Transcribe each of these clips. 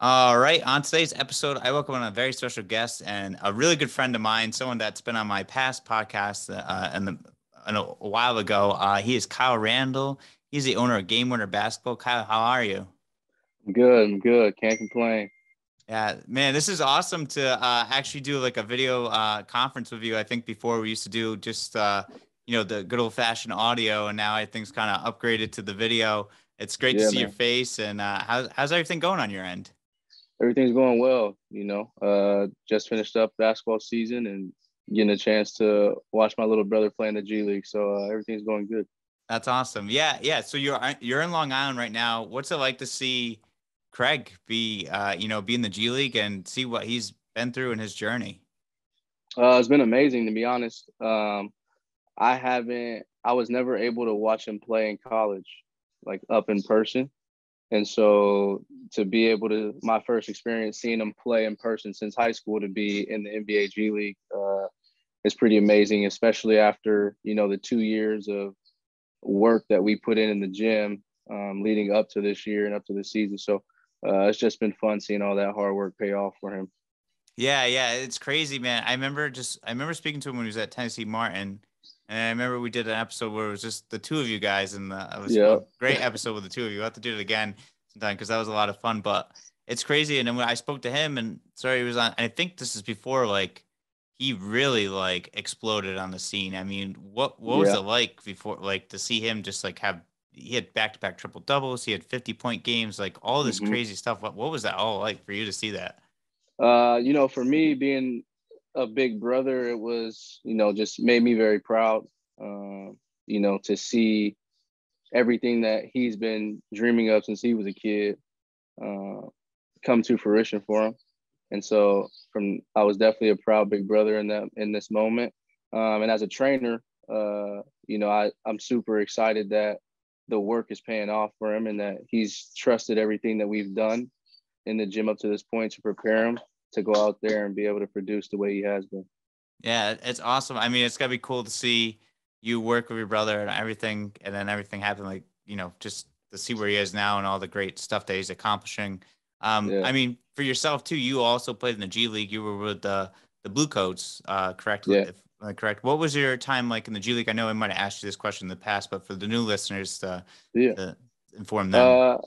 All right. On today's episode, I welcome on a very special guest and a really good friend of mine, someone that's been on my past podcast and a while ago. He is Kyle Randall. He's the owner of Game Winner Basketball. Kyle, how are you? Good, I'm good. Can't complain. Yeah, man, this is awesome to actually do like a video conference with you. I think before we used to do just the good old fashioned audio, and now I think's kind of upgraded to the video. It's great to Yeah, see your man. face, and how's everything going on your end? Everything's going well, Just finished up basketball season and getting a chance to watch my little brother play in the G League. So everything's going good. That's awesome. Yeah, yeah. So you're in Long Island right now. What's it like to see Craig be in the G League and see what he's been through in his journey? It's been amazing, to be honest. I was never able to watch him play in college, like up in person. And so to be able to, my first experience seeing him play in person since high school to be in the NBA G League is pretty amazing, especially after, the 2 years of work that we put in the gym leading up to this year and up to the season. So it's just been fun seeing all that hard work pay off for him. Yeah, yeah. It's crazy, man. I remember speaking to him when he was at Tennessee Martin, and I remember we did an episode where it was just the two of you guys, and it was a Yeah. great episode with the two of you. We'll have to do it again sometime because that was a lot of fun. But it's crazy. And then when I spoke to him, and sorry, he was on. I think this is before like he really like exploded on the scene. I mean, what was Yeah. it like before, like to see him just like have he had back to back triple doubles, he had 50-point games, like all this hmm crazy stuff. What was that all like for you to see that? For me being a big brother, it was, just made me very proud, to see everything that he's been dreaming of since he was a kid uh, come to fruition for him. And so I was definitely a proud big brother in this moment. And as a trainer, I'm super excited that the work is paying off for him and that he's trusted everything that we've done in the gym up to this point to prepare him to go out there and be able to produce the way he has been. Yeah, it's awesome. I mean, it's gotta be cool to see you work with your brother and everything, and then everything happen. Like just to see where he is now and all the great stuff that he's accomplishing. Yeah, I mean, for yourself too, you also played in the G League. You were with the Blue Coats, correct? yeah, If correct. What was your time like in the G League? I know I might have asked you this question in the past, but for the new listeners yeah. to inform them. Uh,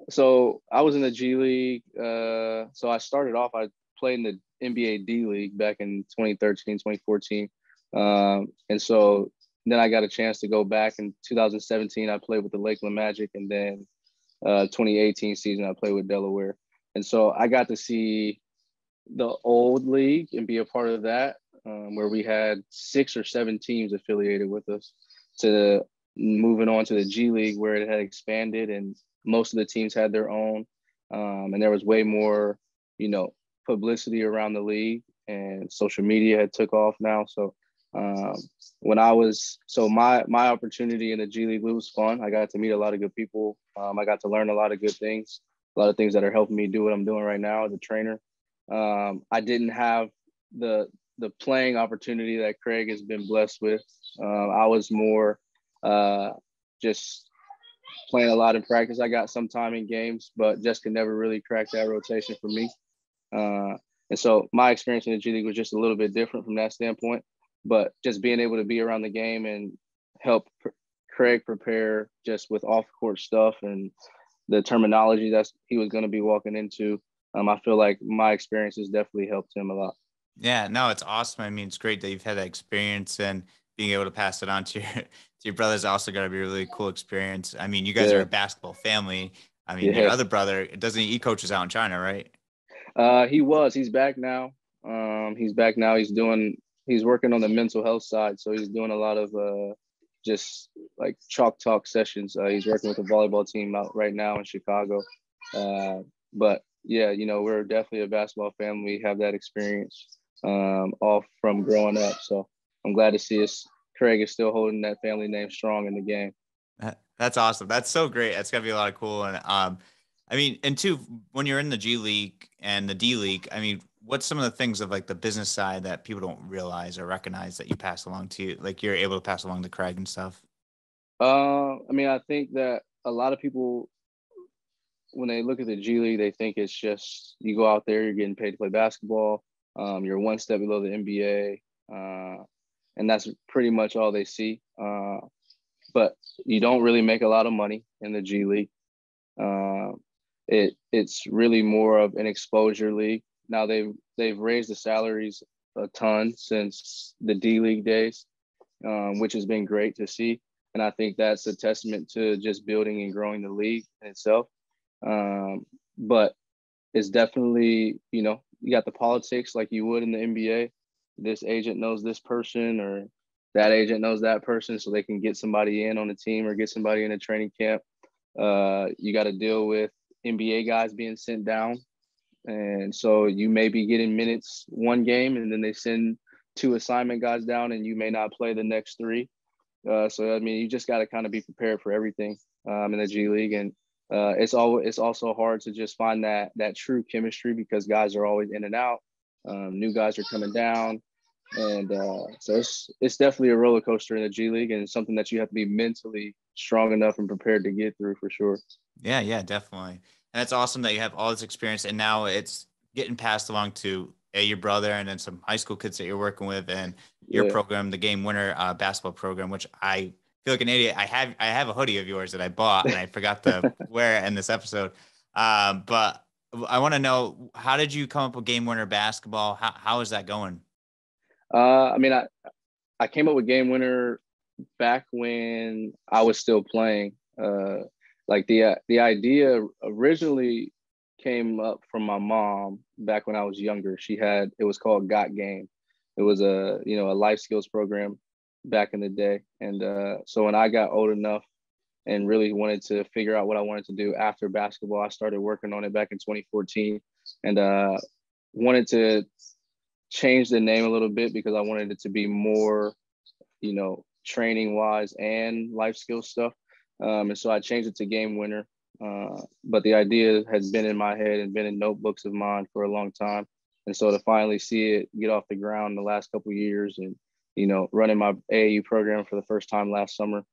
so I was in the G League. So I started off, I played in the NBA D League back in 2013, 2014. And so then I got a chance to go back in 2017. I played with the Lakeland Magic, and then 2018 season I played with Delaware. And so I got to see the old league and be a part of that, where we had 6 or 7 teams affiliated with us, to moving on to the G League where it had expanded and most of the teams had their own. And there was way more, you know, publicity around the league and social media had took off now. So um, my opportunity in the G League was fun. I got to meet a lot of good people. I got to learn a lot of good things, a lot of things that are helping me do what I'm doing right now as a trainer. I didn't have the playing opportunity that Craig has been blessed with. I was more uh, just playing a lot in practice. I got some time in games, but just could never really crack that rotation for me. And so my experience in the G League was just a little bit different from that standpoint. But just being able to be around the game and help Craig prepare just with off court stuff and the terminology that he was going to be walking into, I feel like my experiences definitely helped him a lot. Yeah, no, it's awesome. I mean, it's great that you've had that experience and being able to pass it on to your to your brother's also got to be a really cool experience. I mean, you guys are Yeah, a basketball family. I mean, your yeah. other brother doesn't he coaches out in China, right? He's back now. He's back now. He's working on the mental health side. So he's doing a lot of just like chalk talk sessions. He's working with a volleyball team out right now in Chicago. But yeah, we're definitely a basketball family. We have that experience all from growing up. So I'm glad to see us. Craig is still holding that family name strong in the game. That's awesome. That's so great. That's gotta be a lot of cool. And I mean, and two, when you're in the G League and the D League, I mean, what's some of the things of like the business side that people don't realize or recognize that you pass along to, like you're able to pass along to Craig and stuff? I mean, I think that a lot of people when they look at the G League, they think it's just you go out there, you're getting paid to play basketball. You're one step below the NBA, and that's pretty much all they see. But you don't really make a lot of money in the G League. It's really more of an exposure league. Now they've raised the salaries a ton since the D League days, which has been great to see. And I think that's a testament to just building and growing the league in itself. But it's definitely, you got the politics like you would in the NBA. This agent knows this person or that agent knows that person, so they can get somebody in on the team or get somebody in a training camp. You got to deal with NBA guys being sent down. And so you may be getting minutes one game and then they send 2 assignment guys down and you may not play the next 3. So, I mean, you just got to kind of be prepared for everything in the G League. And it's also hard to just find that true chemistry because guys are always in and out. New guys are coming down. And so it's definitely a roller coaster in the G League and something that you have to be mentally strong enough and prepared to get through for sure. Yeah, definitely. And it's awesome that you have all this experience and now it's getting passed along to your brother and then some high school kids that you're working with and your program, the Game Winner basketball program, which I feel like an idiot. I have a hoodie of yours that I bought and I forgot to wear it in this episode. But I want to know, how did you come up with Game Winner basketball? How is that going? I mean, I came up with Game Winner back when I was still playing. Like the idea originally came up from my mom back when I was younger. It was called Got Game. It was a life skills program back in the day. And so when I got old enough and really wanted to figure out what I wanted to do after basketball, I started working on it back in 2014 and wanted to change the name a little bit because I wanted it to be more, training wise and life skills stuff. And so I changed it to Game Winner. But the idea has been in my head and been in notebooks of mine for a long time. And so to finally see it get off the ground in the last couple of years and, running my AAU program for the first time last summer,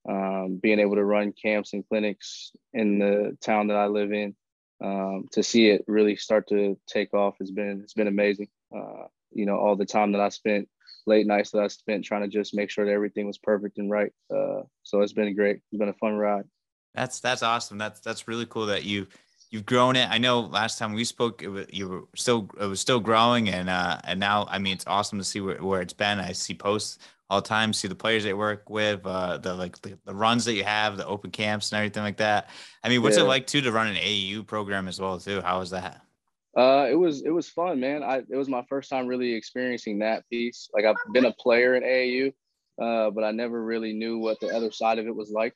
being able to run camps and clinics in the town that I live in, to see it really start to take off it's been amazing. All the time that I spent, late nights that I spent trying to just make sure that everything was perfect and right. So it's been great. It's been a fun ride. That's awesome. That's really cool that you've grown it. I know last time we spoke, it was still growing, and now I mean it's awesome to see where it's been. I see posts all the time, see the players they work with, the runs that you have, the open camps and everything like that. I mean, what's it like too to run an AAU program as well too? How is that? It was fun, man. It was my first time really experiencing that piece. Like I've been a player in AAU, but I never really knew what the other side of it was like,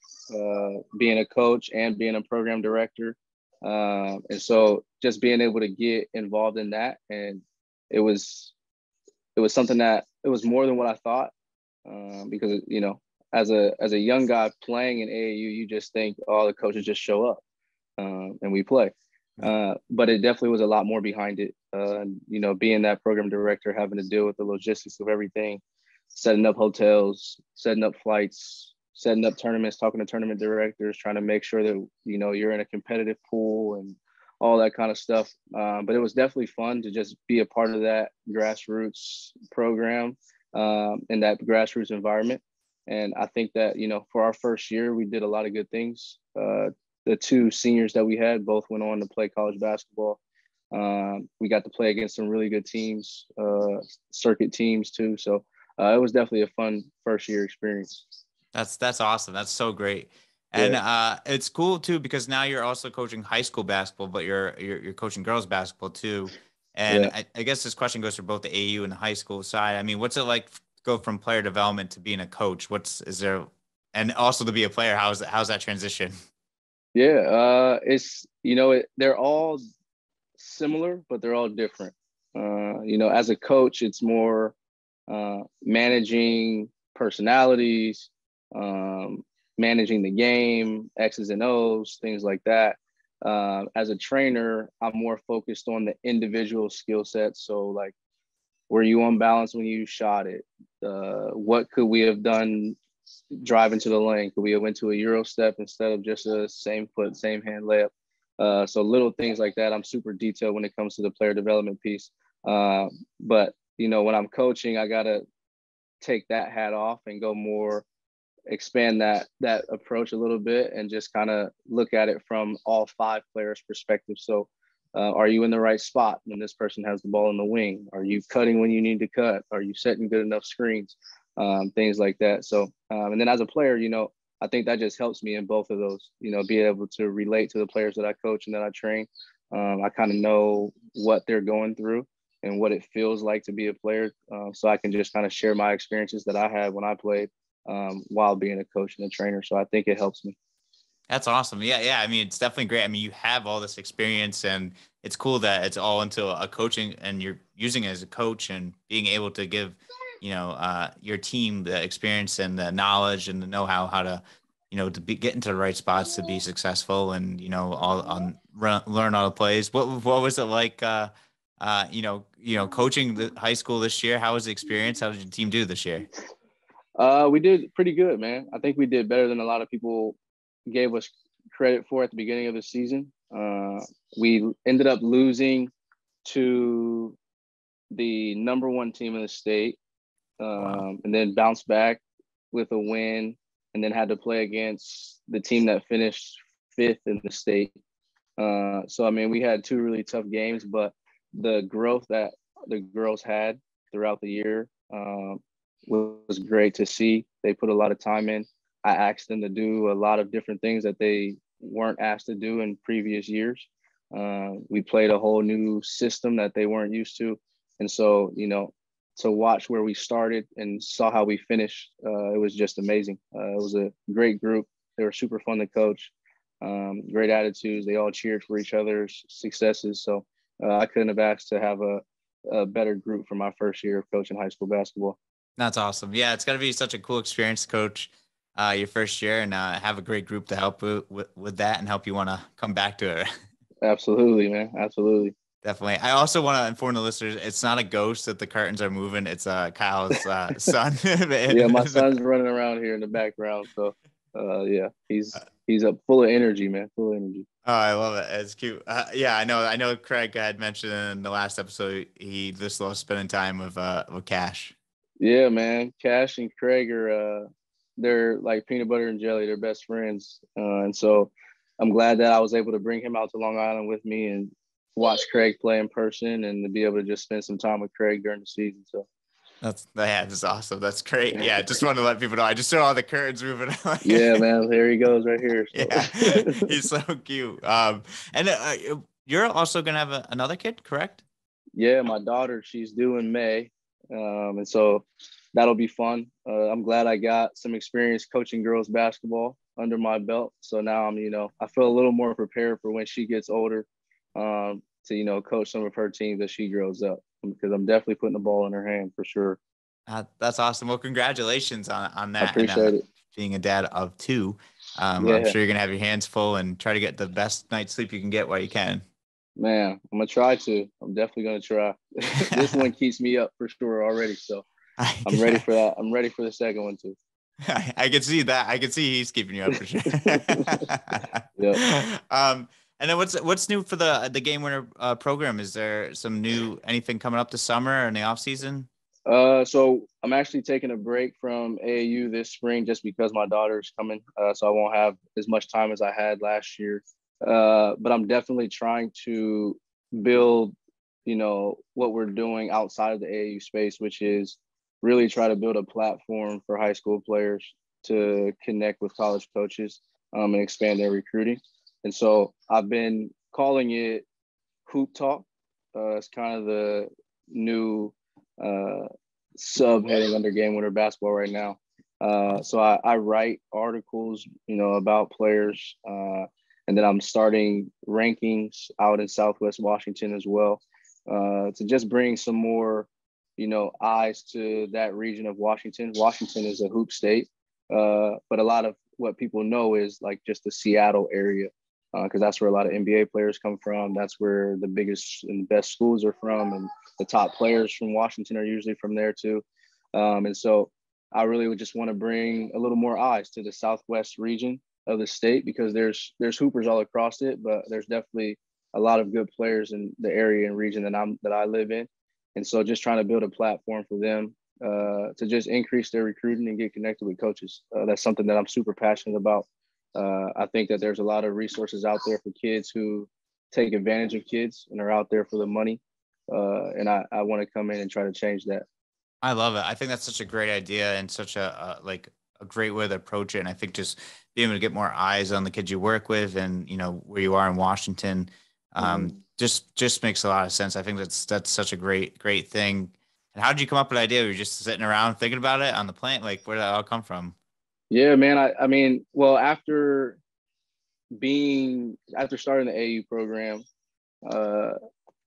being a coach and being a program director. And so just being able to get involved in that, and it was something that it was more than what I thought, because as a young guy playing in AAU, you just think all the coaches just show up, and we play. But it definitely was a lot more behind it. Being that program director, having to deal with the logistics of everything, setting up hotels, setting up flights, setting up tournaments, talking to tournament directors, trying to make sure that, you're in a competitive pool and all that kind of stuff. But it was definitely fun to just be a part of that grassroots program, in that grassroots environment. And I think that, for our first year, we did a lot of good things. The 2 seniors that we had both went on to play college basketball. We got to play against some really good teams, circuit teams too. So it was definitely a fun first year experience. That's awesome. That's so great. And it's cool too because now you're also coaching high school basketball, but you're coaching girls basketball too. And I guess this question goes for both the AU and the high school side. I mean, what's it like to go from player development to being a coach? And also to be a player? How's that transition? Yeah, it's they're all similar, but they're all different. As a coach, it's more managing personalities, managing the game, X's and O's, things like that. As a trainer, I'm more focused on the individual skill sets. So, like, were you on balance when you shot it? What could we have done driving to the lane? Could we have went to a Euro step instead of just a same foot, same hand layup? So little things like that. I'm super detailed when it comes to the player development piece. But when I'm coaching, I gotta take that hat off and go more expand that approach a little bit and just kind of look at it from all five players' perspective. So, are you in the right spot when this person has the ball in the wing? Are you cutting when you need to cut? Are you setting good enough screens? Things like that. So, and then as a player, I think that just helps me in both of those. Be able to relate to the players that I coach and that I train. I kind of know what they're going through and what it feels like to be a player. So I can just kind of share my experiences that I had when I played while being a coach and a trainer. So I think it helps me. That's awesome. Yeah, yeah. I mean, it's definitely great. I mean, you have all this experience, and it's cool that it's all into a coaching, and you're using it as a coach and being able to give, your team the experience and the knowledge and the know-how how to, get into the right spots to be successful, and learn all the plays. What was it like? Coaching the high school this year. How was the experience? How did your team do this year? We did pretty good, man. I think we did better than a lot of people gave us credit for at the beginning of the season. We ended up losing to the number one team in the state, Wow. and then bounced back with a win, and then had to play against the team that finished fifth in the state. So, I mean, we had two really tough games, but the growth that the girls had throughout the year was great to see. They put a lot of time in. I asked them to do a lot of different things that they weren't asked to do in previous years. We played a whole new system that they weren't used to. And so, to watch where we started and saw how we finished, it was just amazing. It was a great group. They were super fun to coach, great attitudes. They all cheered for each other's successes. So I couldn't have asked to have a better group for my first year of coaching high school basketball. That's awesome. Yeah, it's got to be such a cool experience to coach your first year and have a great group to help with that and help you want to come back to it. Absolutely, man. Absolutely. Definitely. I also want to inform the listeners, it's not a ghost that the curtains are moving. It's Kyle's son. Yeah, my son's running around here in the background. So, yeah, he's up full of energy, man. Full of energy. Oh, I love it. It's cute. Yeah, I know. I know. Craig had mentioned in the last episode he just loves spending time with Cash. Yeah, man. Cash and Craig are they're like peanut butter and jelly. They're best friends, and so I'm glad that I was able to bring him out to Long Island with me and watch Craig play in person and to be able to just spend some time with Craig during the season. So That's awesome. That's great. Yeah, just wanted to let people know. I just saw all the curtains moving. yeah, man. There he goes right here. So Yeah, he's so cute. And you're also gonna have another kid, correct? yeah, my daughter, she's due in May, and so that'll be fun. I'm glad I got some experience coaching girls basketball under my belt. So now I feel a little more prepared for when she gets older, to coach some of her teams as she grows up. Because I'm definitely putting the ball in her hand for sure. That's awesome. Well, congratulations on I that and appreciate it. being a dad of two. I'm Yeah, sure you're gonna have your hands full and try to get the best night's sleep you can get while you can. man, I'm gonna try to. I'm definitely gonna try. This one keeps me up for sure already. So I'm ready I, for that. I'm ready for the second one too. I can see that. I can see he's keeping you up for sure. Yep. And then what's new for the game winner program? Is there some new anything coming up this summer or in the off season? So I'm actually taking a break from AAU this spring just because my daughter's coming. So I won't have as much time as I had last year. But I'm definitely trying to build, what we're doing outside of the AAU space, which is really try to build a platform for high school players to connect with college coaches, and expand their recruiting. And so I've been calling it Hoop Talk. It's kind of the new uh, subheading under Game Winner Basketball right now. So I write articles, about players, and then I'm starting rankings out in Southwest Washington as well, to just bring some more, eyes to that region of Washington. Washington is a hoop state, but a lot of what people know is like just the Seattle area, because that's where a lot of NBA players come from. That's where the biggest and best schools are from, and the top players from Washington are usually from there too. And so I really would just want to bring a little more eyes to the Southwest region, of the state, because there's hoopers all across it, but there's definitely a lot of good players in the area and region that I live in. And so just trying to build a platform for them to just increase their recruiting and get connected with coaches. That's something that I'm super passionate about. I think that there's a lot of resources out there for kids who take advantage of kids and are out there for the money. And I want to come in and try to change that. I love it. I think that's such a great idea and such a great way to approach it. And I think just being able to get more eyes on the kids you work with and, you know, where you are in Washington, just makes a lot of sense. I think that's such a great thing. And how did you come up with the idea? Were you just sitting around thinking about it on the plane? Like, where did that all come from? Yeah, man. I mean, well, after starting the AU program, uh,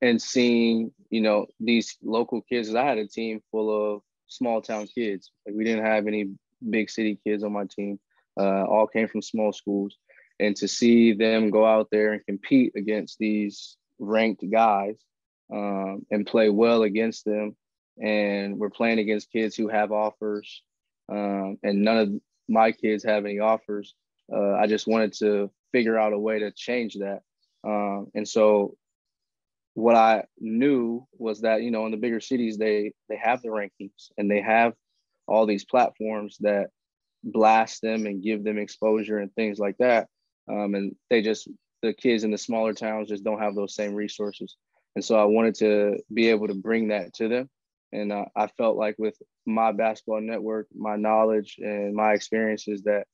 and seeing, you know, these local kids, I had a team full of small town kids. Like, we didn't have any big city kids on my team. All came from small schools. And to see them go out there and compete against these ranked guys, and play well against them. And we're playing against kids who have offers, and none of my kids have any offers. I just wanted to figure out a way to change that. And so what I knew was that, you know, in the bigger cities, they have the rankings and they have all these platforms that blast them and give them exposure and things like that. And the kids in the smaller towns just don't have those same resources. And so I wanted to be able to bring that to them. And I felt like with my basketball network, my knowledge and my experiences, that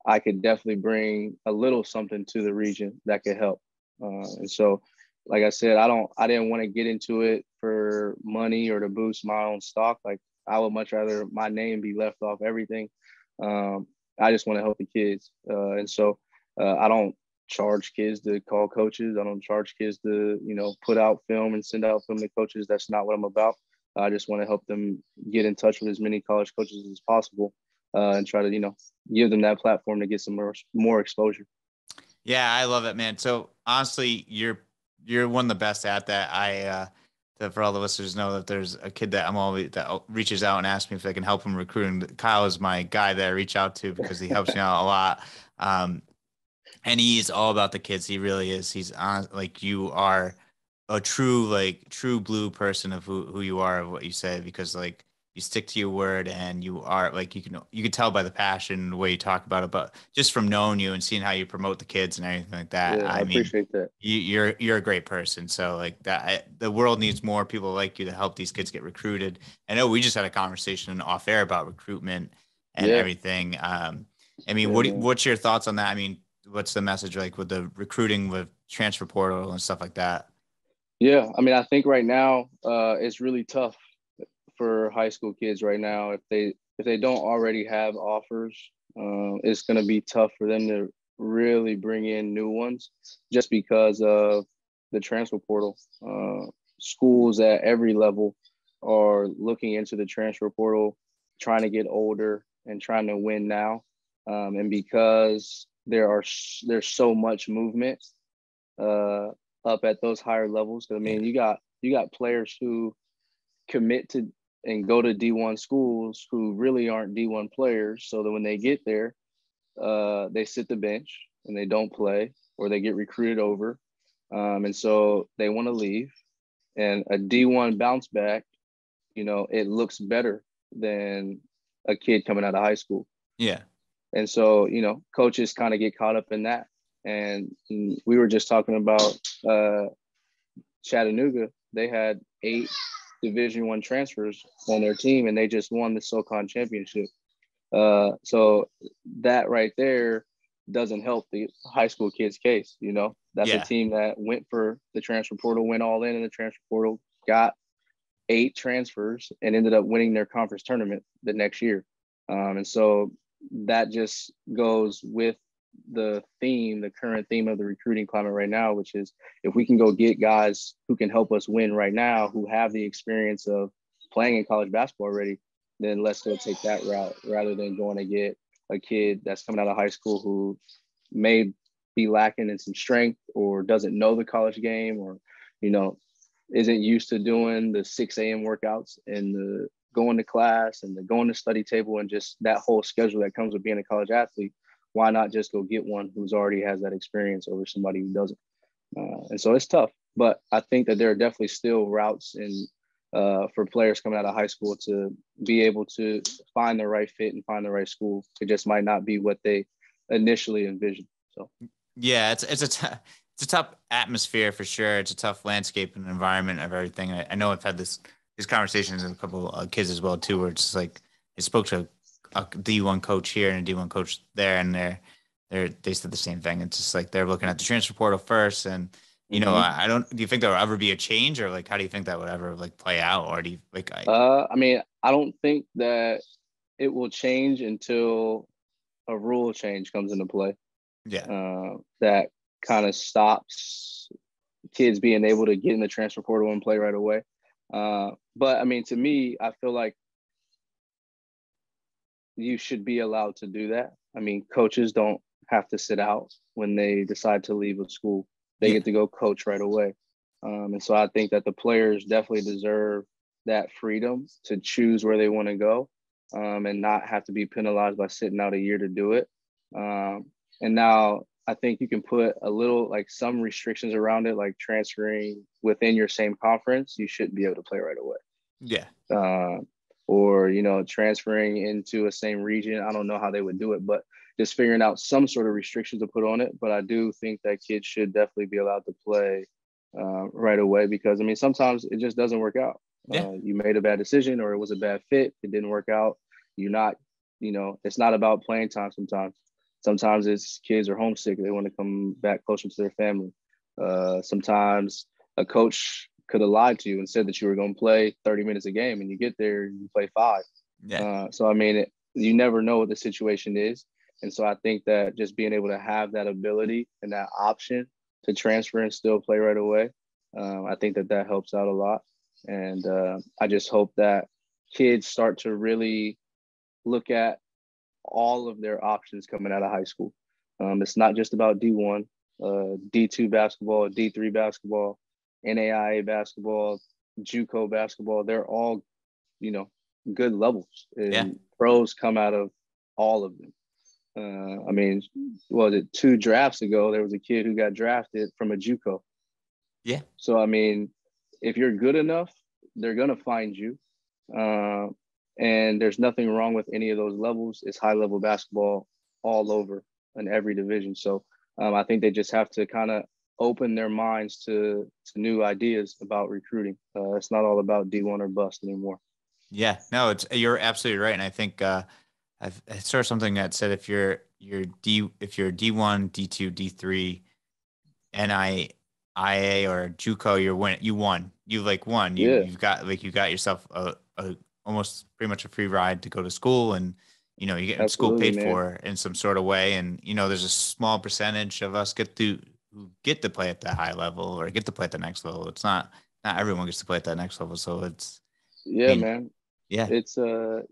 I could definitely bring a little something to the region that could help. And so, like I said, I didn't want to get into it for money or to boost my own stock. Like, I would much rather my name be left off everything. I just want to help the kids. And so I don't charge kids to call coaches. I don't charge kids to, you know, put out film and send out film to coaches. That's not what I'm about. I just want to help them get in touch with as many college coaches as possible, and try to, you know, give them that platform to get some more exposure. Yeah, I love it, man. So honestly, you're one of the best at that. For all the listeners know that there's a kid that reaches out and asks me if I can help him recruiting. Kyle is my guy that I reach out to because he helps me out a lot. And he's all about the kids. He really is. He's on, like, you are a true blue person of who you are, of what you say, because like you stick to your word and you are like, you can tell by the passion, the way you talk about it, but just from knowing you and seeing how you promote the kids and everything like that. Yeah, I I mean, appreciate that. you're a great person. So like the world needs more people like you to help these kids get recruited. I know we just had a conversation off air about recruitment and Yeah. everything. I mean, Yeah, man. what's your thoughts on that? I mean, what's the message like with the recruiting with transfer portal and stuff like that? Yeah. I mean, I think right now, it's really tough for high school kids right now. If they don't already have offers, it's going to be tough for them to really bring in new ones, just because of the transfer portal. Schools at every level are looking into the transfer portal, trying to get older and trying to win now. And because there's so much movement, uh, up at those higher levels. I mean, Yeah. you got players who commit to and go to D1 schools who really aren't D1 players, so that when they get there, they sit the bench and they don't play, or they get recruited over, and so they want to leave. And a D1 bounce back, you know, it looks better than a kid coming out of high school. Yeah. And so, you know, coaches kind of get caught up in that. And we were just talking about Chattanooga. They had 8 Division I transfers on their team, and they just won the SoCon championship. So that right there doesn't help the high school kids' case. You know, that's a Yeah. team that went for the transfer portal, went all in the transfer portal, got 8 transfers, and ended up winning their conference tournament the next year. And so that just goes with the current theme of the recruiting climate right now, which is, if we can go get guys who can help us win right now, who have the experience of playing in college basketball already, then let's go take that route rather than going to get a kid that's coming out of high school who may be lacking in some strength, or doesn't know the college game, or, you know, isn't used to doing the 6 a.m. workouts and the going to class and the going to study table and just that whole schedule that comes with being a college athlete. why not just go get one who's already has that experience over somebody who doesn't? And so it's tough, but I think that there are definitely still routes and for players coming out of high school to be able to find the right fit and find the right school. It just might not be what they initially envisioned. So Yeah, it's a tough atmosphere for sure. It's a tough landscape and environment of everything. I know I've had these conversations with a couple of kids as well too, where it's just like I spoke to a D1 coach here and a D1 coach there, and they said the same thing. It's just like they're looking at the transfer portal first, and I don't. Do you think there will ever be a change, or like how do you think that would ever like play out, or do you like? I mean, I don't think that it will change until a rule change comes into play. Yeah, That kind of stops kids being able to get in the transfer portal and play right away. But I mean, to me, I feel like you should be allowed to do that. I mean, coaches don't have to sit out when they decide to leave a school. They yeah, get to go coach right away. And so I think that the players definitely deserve that freedom to choose where they want to go, and not have to be penalized by sitting out a year to do it. And now I think you can put a little, like, some restrictions around it, like transferring within your same conference. You shouldn't be able to play right away. yeah, Uh, or, transferring into a same region. I don't know how they would do it, but just figuring out some sort of restrictions to put on it. But I do think that kids should definitely be allowed to play right away, because, I mean, sometimes it just doesn't work out. yeah, You made a bad decision, or it was a bad fit. It didn't work out. You're not, it's not about playing time sometimes. Sometimes it's kids are homesick. They want to come back closer to their family. Sometimes a coach could have lied to you and said that you were going to play 30 minutes a game, and you get there and you play 5. yeah, So, I mean, you never know what the situation is. And so I think that just being able to have that ability and that option to transfer and still play right away, I think that helps out a lot. And I just hope that kids start to really look at all of their options coming out of high school. It's not just about D1, D2 basketball, D3 basketball, NAIA basketball, JUCO basketball. They're all, good levels, yeah, and pros come out of all of them. I mean, was it 2 drafts ago? There was a kid who got drafted from a JUCO. yeah. So, I mean, if you're good enough, they're going to find you. Uh, and there's nothing wrong with any of those levels. It's high level basketball all over in every division. So I think they just have to kind of open their minds to new ideas about recruiting. It's not all about D1 or bust anymore. Yeah, no, you're absolutely right, and I think I saw something that said if you're D1, D2, D3, NIIA or JUCO, you won. You like won. Yeah, You got yourself a almost pretty much a free ride to go to school, and you get school absolutely, paid man. for in some sort of way, and there's a small percentage of us who get to play at that high level or get to play at the next level. It's not everyone gets to play at that next level, so I Yeah, mean, man. yeah, It's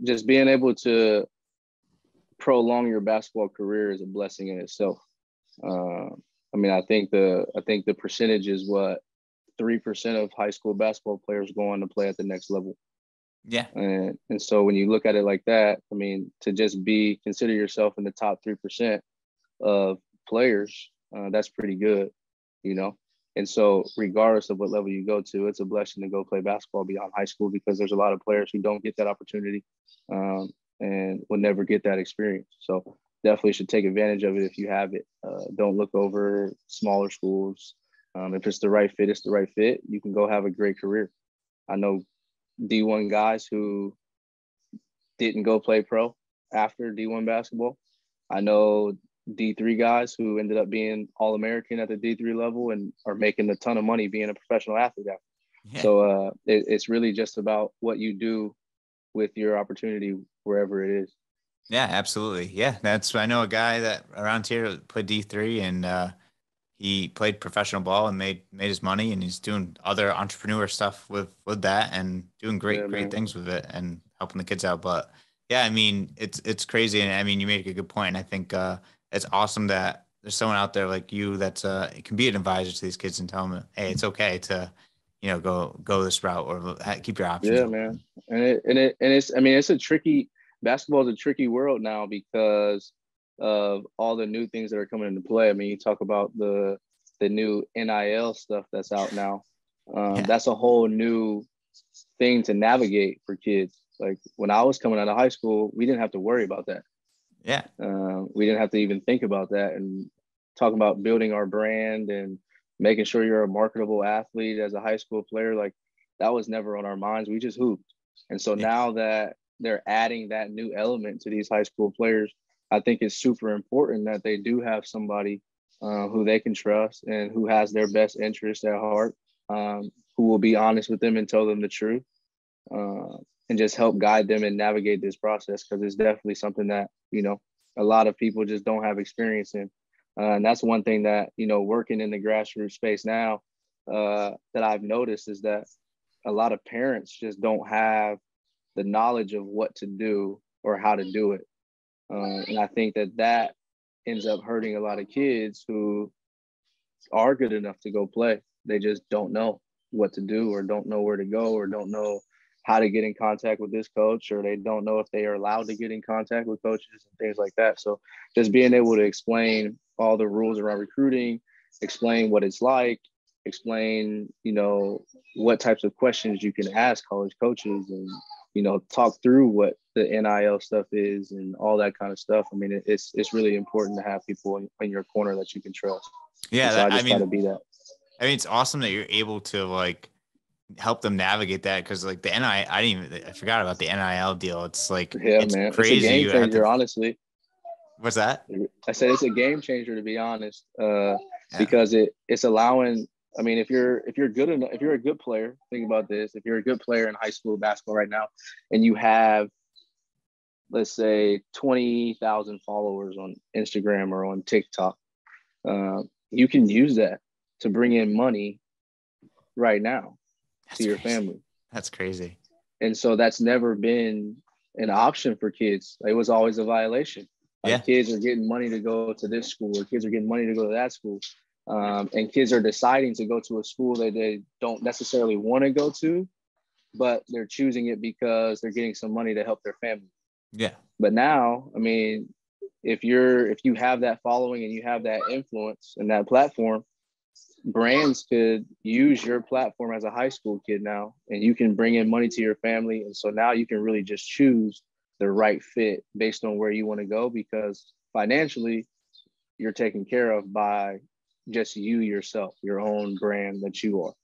just being able to prolong your basketball career is a blessing in itself. Uh, I mean, I think the percentage is what 3% of high school basketball players go on to play at the next level. yeah, And so when you look at it like that, I mean, to just consider yourself in the top 3% of players, that's pretty good, you know. And so regardless of what level you go to, it's a blessing to go play basketball beyond high school, because there's a lot of players who don't get that opportunity, and will never get that experience. So definitely should take advantage of it if you have it. Don't look over smaller schools. If it's the right fit, it's the right fit. You can go have a great career. I know D1 guys who didn't go play pro after D1 basketball. I know D3 guys who ended up being All American at the D3 level and are making a ton of money being a professional athlete after. yeah. So it's really just about what you do with your opportunity wherever it is. Yeah, absolutely. Yeah, I know a guy that around here played D3, and he played professional ball and made his money, and he's doing other entrepreneur stuff with that and doing Yeah, great man. things with it and helping the kids out. But yeah, I mean, it's crazy, and I mean, you made a good point. And I think it's awesome that there's someone out there like you that's it can be an advisor to these kids and tell them, hey, it's okay to go this route or keep your options Yeah, man. open. And it's, I mean, it's a tricky, basketball is a tricky world now, because of all the new things that are coming into play. I mean, you talk about the new NIL stuff that's out now. Yeah. That's a whole new thing to navigate for kids. Like when I was coming out of high school, we didn't have to worry about that. Yeah. We didn't have to even think about that. And talking about building our brand and making sure you're a marketable athlete as a high school player, like that was never on our minds. We just hooped. And so Yeah. now that they're adding that new element to these high school players, I think it's super important that they do have somebody who they can trust and who has their best interest at heart, who will be honest with them and tell them the truth, and just help guide them and navigate this process, because it's definitely something that, you know, a lot of people just don't have experience in. And that's one thing that, you know, working in the grassroots space now, that I've noticed is that a lot of parents just don't have the knowledge of what to do or how to do it. And I think that ends up hurting a lot of kids who are good enough to go play. They just don't know what to do, or don't know where to go, or don't know how to get in contact with this coach, or they don't know if they are allowed to get in contact with coaches and things like that. So just being able to explain all the rules around recruiting, explain what it's like, explain, you know, what types of questions you can ask college coaches, and, you know, talk through what the NIL stuff is and all that kind of stuff. I mean, it's really important to have people in your corner that you can trust. Yeah. And so I just try to be that. I mean, it's awesome that you're able to like help them navigate that, because like the I forgot about the NIL deal. It's like, Yeah, it's man, it's a crazy. game You have changer, to. honestly. What's that? I said it's a game changer, to be honest, Yeah. because it's allowing. I mean, if you're good enough, if you're a good player, think about this. If you're a good player in high school basketball right now, and you have, let's say, 20,000 followers on Instagram or on TikTok, you can use that to bring in money right now to your Crazy. family. That's crazy. And so that's never been an option for kids. It was always a violation. Yeah. Like kids are getting money to go to this school, or kids are getting money to go to that school. And kids are deciding to go to a school that they don't necessarily want to go to, but they're choosing it because they're getting some money to help their family. Yeah. But now, I mean, if you have that following and you have that influence and that platform, brands could use your platform as a high school kid now, and you can bring in money to your family. And so now you can really just choose the right fit based on where you want to go, because financially you're taken care of by just you yourself, your own brand that you are.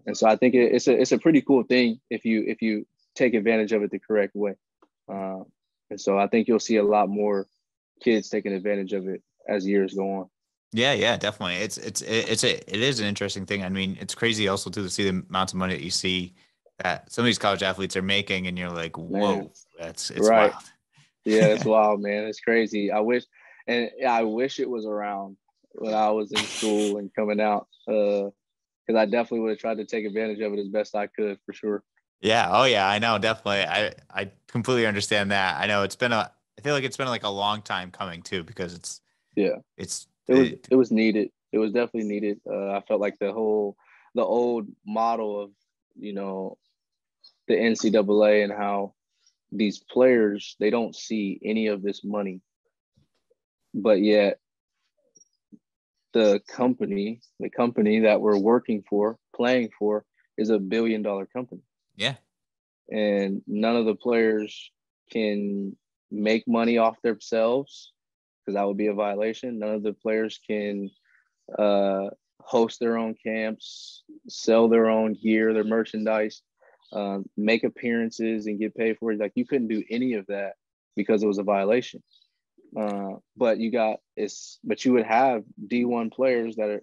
And so I think it's a pretty cool thing if you take advantage of it the correct way. And so I think you'll see a lot more kids taking advantage of it as years go on. Yeah, yeah, definitely. It is an interesting thing. I mean, it's crazy also too to see the amounts of money that you see that some of these college athletes are making, and you're like, Man, whoa, it's right. wild. Yeah, it's wild, man. It's crazy. I wish it was around when I was in school and coming out, because I definitely would have tried to take advantage of it as best I could, for sure. Yeah. Oh yeah, I know. Definitely. I completely understand that. I know I feel like it's been like a long time coming too, because Yeah, it's, it was needed. It was definitely needed. I felt like the old model of, you know, the NCAA and how these players, they don't see any of this money, but yet the company that we're working for, playing for, is $1 billion company. yeah. And none of the players can make money off themselves, because that would be a violation. None of the players can host their own camps, sell their own gear, their merchandise, make appearances and get paid for it. Like, you couldn't do any of that because it was a violation. But you would have D1 players that are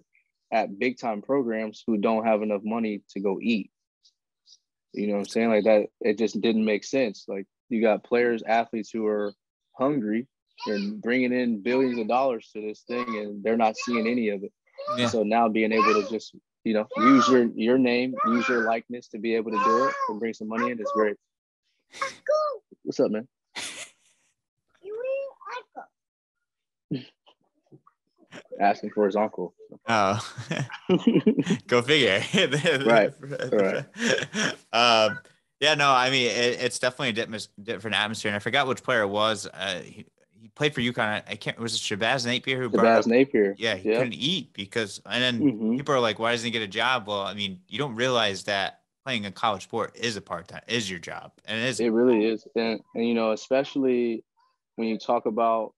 at big time programs who don't have enough money to go eat. You know what I'm saying? Like that, it just didn't make sense. Like, you got players, athletes who are hungry and bringing in billions of dollars to this thing, and they're not seeing any of it. Yeah. So now being able to just, you know, use your name, use your likeness to be able to do it and bring some money in is great. What's up, man? Asking for his uncle. Oh, go figure. Right. Right. Yeah, no, I mean, it's definitely a different atmosphere. And I forgot which player it was. He played for UConn. I can't, was it Shabazz Napier who brought Shabazz up? Napier. Yeah, he Yep. couldn't eat because, and then Hmm. people are like, why doesn't he get a job? Well, I mean, you don't realize that playing a college sport is a part-time, is your job. And it It isn't. really is. And you know, especially when you talk about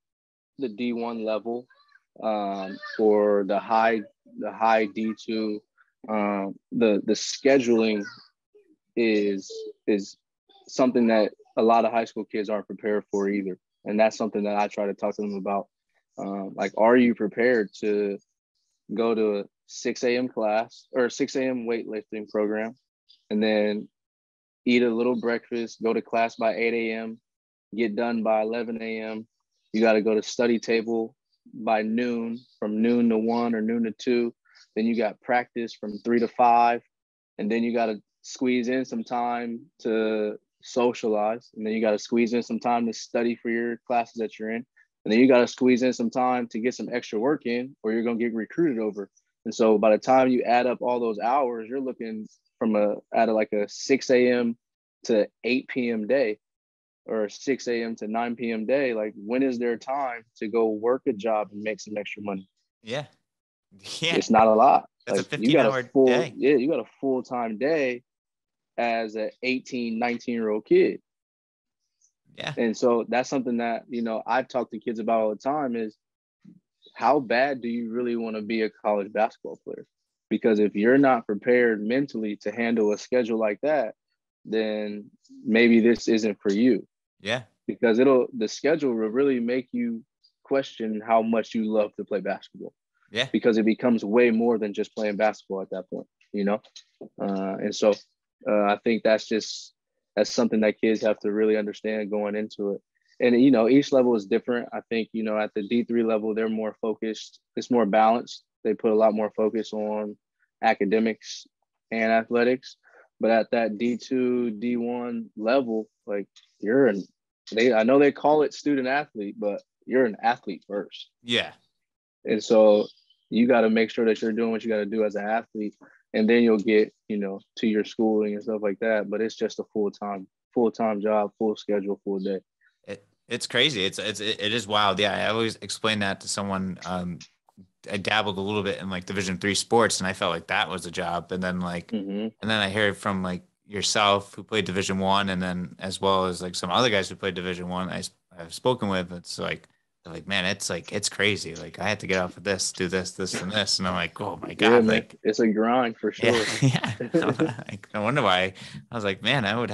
the D1 level, or the high D2, the scheduling is something that a lot of high school kids aren't prepared for either. And that's something that I try to talk to them about. Like, are you prepared to go to a 6 a.m. class or a 6 a.m. weightlifting program, and then eat a little breakfast, go to class by 8 a.m., get done by 11 a.m. You got to go to study table by noon, from noon to 1 or noon to 2. Then you got practice from 3 to 5. And then you got to squeeze in some time to socialize. And then you got to squeeze in some time to study for your classes that you're in. And then you got to squeeze in some time to get some extra work in, or you're going to get recruited over. And so by the time you add up all those hours, you're looking like a 6 a.m. to 8 p.m. day, or a 6 a.m. to 9 p.m. day. Like, when is there time to go work a job and make some extra money? Yeah. Yeah. It's not a lot. That's a Like, you got a 15-hour full, day. yeah, you got a full-time day as a 18, 19-year-old kid. Yeah. And so that's something that, you know, I've talked to kids about all the time is, how bad do you really want to be a college basketball player? Because if you're not prepared mentally to handle a schedule like that, then maybe this isn't for you, Yeah. because the schedule will really make you question how much you love to play basketball, Yeah. because it becomes way more than just playing basketball at that point, you know? And so I think that's something that kids have to really understand going into it. And, you know, each level is different. I think, you know, at the D3 level, they're more focused. It's more balanced. They put a lot more focus on academics and athletics. But at that D2, D1 level, like, I know they call it student athlete, but you're an athlete first. Yeah. And so you got to make sure that you're doing what you got to do as an athlete, and then you'll get, you know, to your schooling and stuff like that. But it's just a full-time job, full schedule, full day. It's crazy. It is wild. Yeah. I always explain that to someone. I dabbled a little bit in like Division 3 sports, and I felt like that was a job. And then like, Mm-hmm. and then I hear from like yourself who played Division 1, and then as well as like some other guys who played Division 1 I've spoken with. It's like, they're like, man, it's crazy. Like, I had to get off of this, do this, this, and this. And I'm like, oh my Yeah, God. man, Like, it's a grind for yeah, sure. yeah. Like, no wonder why. I was like, man, I'd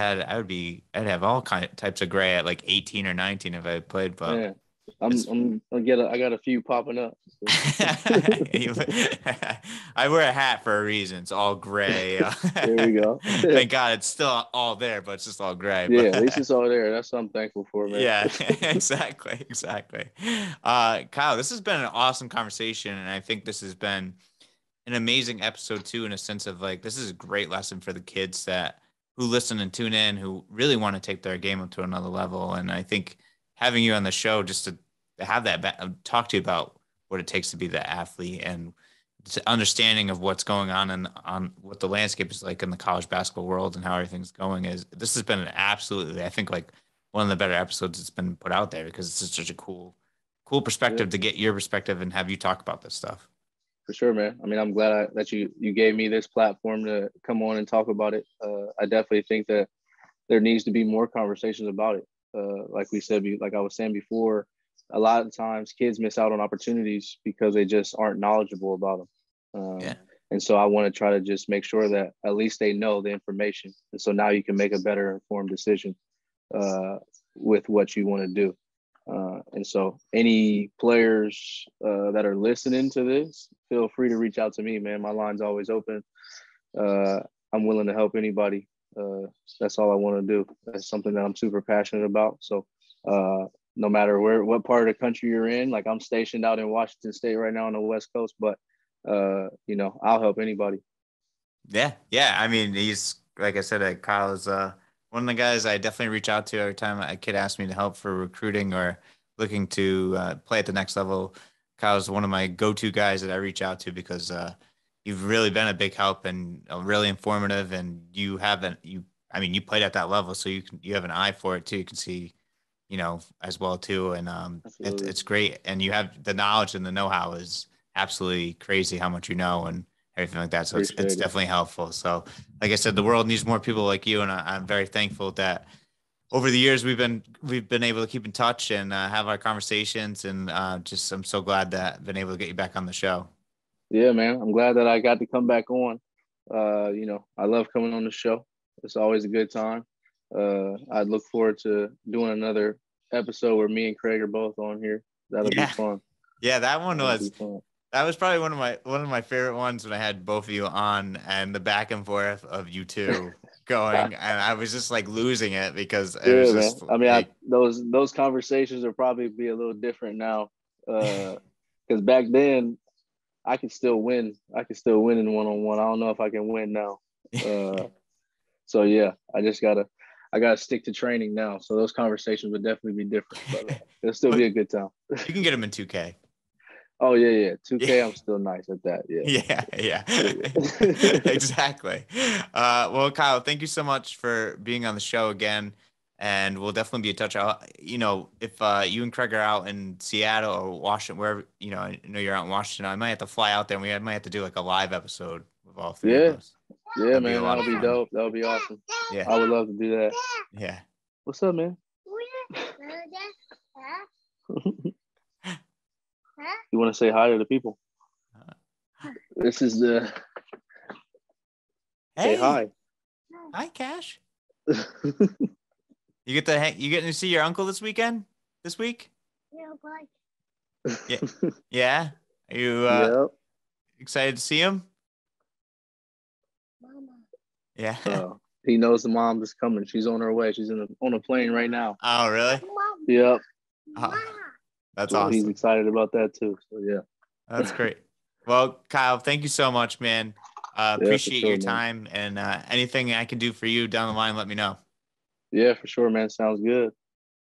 have all types of gray at like 18 or 19 if I played, but Man, it's I got a few popping up. So. I wear a hat for a reason. It's all gray. There we go. Thank God it's still all there, but it's just all gray. Yeah, at least But it's all there. That's what I'm thankful for, man. yeah, exactly, exactly. Kyle, this has been an awesome conversation, and I think this has been an amazing episode too, in a sense of like, this is a great lesson for the kids that who listen and tune in, who really want to take their game up to another level. And I think having you on the show just to have that talk to you about what it takes to be the athlete, and understanding of what's going on and on what the landscape is like in the college basketball world and how everything's going, is this has been an absolutely, I think, like one of the better episodes that's been put out there, because it's just such a cool Yeah, perspective to get your perspective and have you talk about this stuff. for sure, man. I mean, I'm glad that you gave me this platform to come on and talk about it. I definitely think that there needs to be more conversations about it. Like we said, like I was saying before, a lot of times kids miss out on opportunities because they just aren't knowledgeable about them. Yeah. And so I want to try to just make sure that at least they know the information. And so now you can make a better informed decision with what you want to do. And so any players that are listening to this, feel free to reach out to me, man. My line's always open. I'm willing to help anybody. That's all I want to do. That's something that I'm super passionate about. So no matter what part of the country you're in, like, I'm stationed out in Washington State right now on the West Coast, but you know, I'll help anybody. Yeah, yeah. I mean, he's like I said, Kyle is one of the guys I definitely reach out to every time a kid asks me to help for recruiting or looking to play at the next level. Kyle's one of my go-to guys that I reach out to, because you've really been a big help and really informative, and you haven't you. I mean, you played at that level, so you have an eye for it too. You can see as well too. And Absolutely. it's great. And you have the knowledge and the know-how is absolutely crazy how much you know and everything like that. So it's Appreciate it. definitely helpful. So like I said, the world needs more people like you, and I'm very thankful that over the years we've been able to keep in touch and have our conversations. And just I'm so glad that I've been able to get you back on the show. Yeah, man. I'm glad that I got to come back on. I love coming on the show. It's always a good time. I look forward to doing another episode where me and Craig are both on here. That'll be Yeah, fun. yeah, that one That'll be was. fun. That was probably one of my favorite ones when I had both of you on and the back and forth of you two going, and I was just like losing it because it was Yeah, man. just I mean, like, those conversations will probably be a little different now. Because back then I could still win. I could still win in one on one. I don't know if I can win now. Uh, so yeah, I gotta stick to training now. So those conversations would definitely be different, but it'll still but be a good time. you can get them in 2K. Oh yeah. 2K, Yeah, I'm still nice at that. Yeah. yeah, Yeah. exactly. Well, Kyle, thank you so much for being on the show again, and we'll definitely be in touch. If you and Craig are out in Seattle or Washington, wherever, I know you're out in Washington, I might have to fly out there, and might have to do like a live episode with all three of Yeah. us. Yeah, That'd be a man. lot That'll of be fun. dope. That'll be awesome. Yeah, I would love to do that. yeah. What's up, man? You want to say hi to the people? This is the say Hey, hi. hi, Cash. You getting to see your uncle this weekend? This week? Yeah, yeah. Are you Yep. excited to see him? Yeah. He knows the mom is coming. She's on her way. She's on a plane right now. Oh, really? Yep. Oh, that's So he's awesome. excited about that too. So yeah. That's great. Well, Kyle, thank you so much, man. Yeah, for Appreciate your sure, man. time, and anything I can do for you down the line, let me know. Yeah, for sure, man. Sounds good.